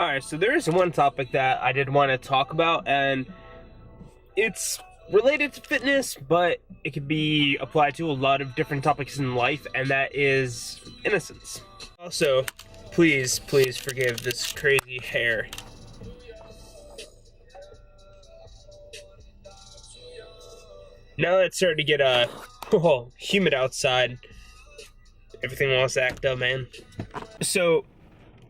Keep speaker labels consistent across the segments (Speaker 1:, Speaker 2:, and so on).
Speaker 1: Alright, so there is one topic that I did want to talk about, and it's related to fitness, but it could be applied to a lot of different topics in life, and that is innocence. Also, please forgive this crazy hair. Now that it's starting to get humid outside, everything wants to act up, man. So,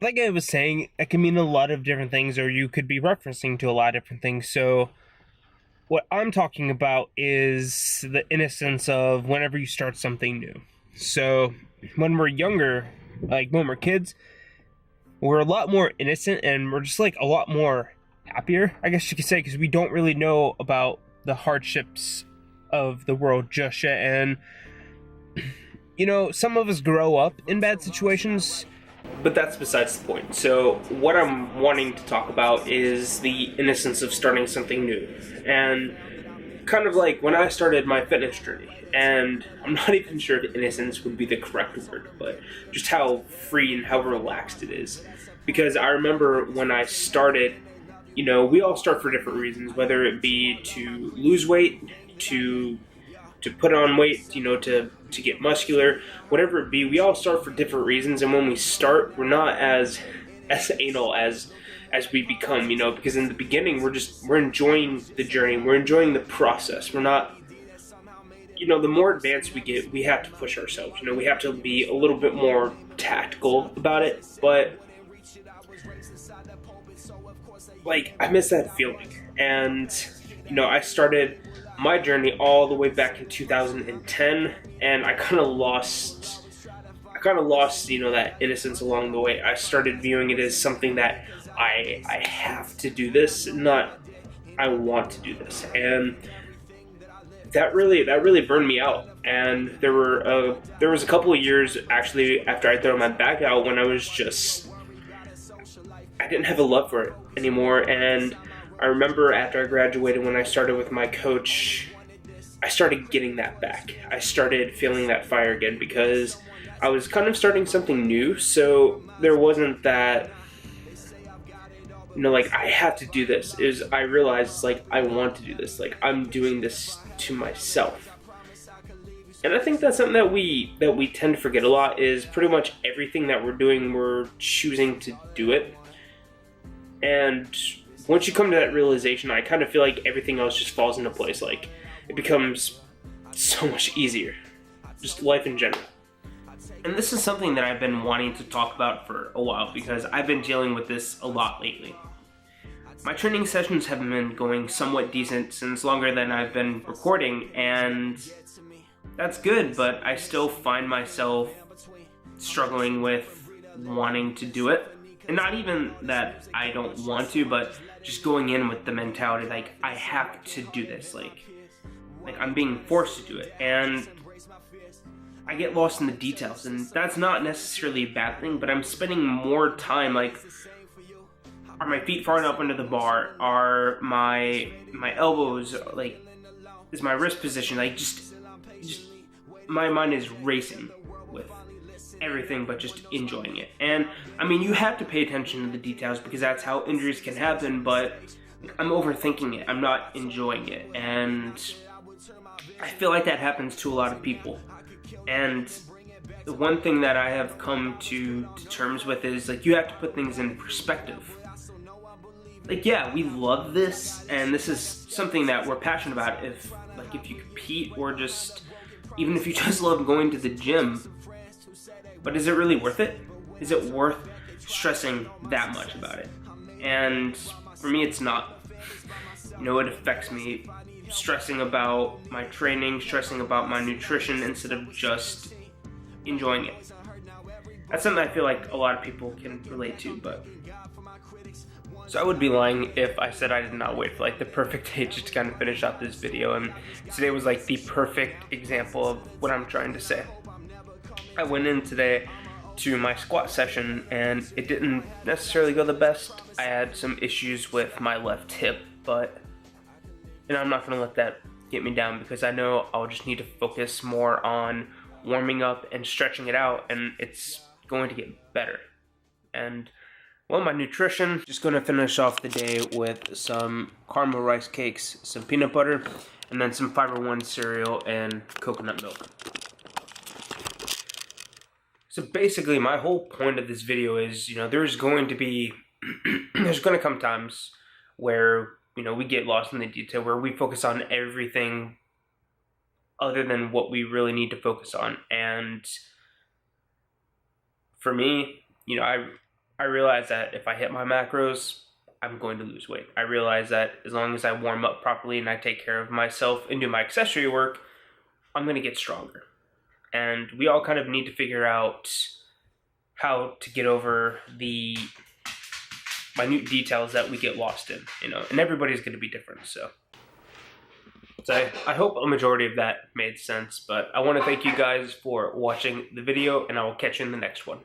Speaker 1: like I was saying, it can mean a lot of different things, or you could be referencing to a lot of different things. So what I'm talking about is the innocence of whenever you start something new. So when we're younger, like when we're kids, we're a lot more innocent and we're just like a lot more happier, I guess you could say, because we don't really know about the hardships of the world just yet. And some of us grow up in bad situations, but that's besides the point. So what I'm wanting to talk about is the innocence of starting something new. And kind of like when I started my fitness journey, and I'm not even sure if innocence would be the correct word, but just how free and how relaxed it is. Because I remember when I started, we all start for different reasons, whether it be to lose weight, to put on weight, to get muscular, whatever it be. We all start for different reasons, and when we start, we're not as anal as we become, because in the beginning we're enjoying the journey, we're enjoying the process. We're not, the more advanced we get, we have to push ourselves. We have to be a little bit more tactical about it. But like, I miss that feeling, and I started my journey all the way back in 2010, and I kind of lost that innocence along the way. I started viewing it as something that I have to do this, not I want to do this, and that really burned me out. And there was a couple of years actually after I threw my back out when I didn't have a love for it anymore. And I remember after I graduated, when I started with my coach, I started getting that back. I started feeling that fire again because I was kind of starting something new. So there wasn't that, like, I have to do this. I realized, like, I want to do this. Like, I'm doing this to myself. And I think that's something that we tend to forget a lot, is pretty much everything that we're doing, we're choosing to do it. And once you come to that realization, I kind of feel like everything else just falls into place. Like, it becomes so much easier. Just life in general. And this is something that I've been wanting to talk about for a while, because I've been dealing with this a lot lately. My training sessions have been going somewhat decent since longer than I've been recording, and that's good, but I still find myself struggling with wanting to do it. And not even that I don't want to, but just going in with the mentality, like, I have to do this, like I'm being forced to do it, and I get lost in the details, and that's not necessarily a bad thing, but I'm spending more time, like, are my feet far enough under the bar? Are my elbows, like, is my wrist position, like, just my mind is racing with everything but just enjoying it. And I mean, you have to pay attention to the details because that's how injuries can happen, but I'm overthinking it. I'm not enjoying it, and I feel like that happens to a lot of people. And the one thing that I have come to terms with is, like, you have to put things in perspective. Like, yeah, we love this, and this is something that we're passionate about. If you compete, or just even if you just love going to the gym, but is it really worth it? Is it worth stressing that much about it? And for me, it's not. It affects me stressing about my training, stressing about my nutrition, instead of just enjoying it. That's something I feel like a lot of people can relate to, but so I would be lying if I said I did not wait for, like, the perfect day just to kind of finish out this video, and today was like the perfect example of what I'm trying to say. I went in today to my squat session, and it didn't necessarily go the best. I had some issues with my left hip, but I'm not going to let that get me down, because I know I'll just need to focus more on warming up and stretching it out, and it's going to get better. And Well, my nutrition, just going to finish off the day with some caramel rice cakes, some peanut butter, and then some Fiber One cereal and coconut milk. So basically, my whole point of this video is, there's going to be, there's going to come times where, we get lost in the detail, where we focus on everything other than what we really need to focus on. And for me, I realize that if I hit my macros, I'm going to lose weight. I realize that as long as I warm up properly and I take care of myself and do my accessory work, I'm going to get stronger. And we all kind of need to figure out how to get over the minute details that we get lost in, and everybody's going to be different. So I hope a majority of that made sense, but I want to thank you guys for watching the video, and I will catch you in the next one.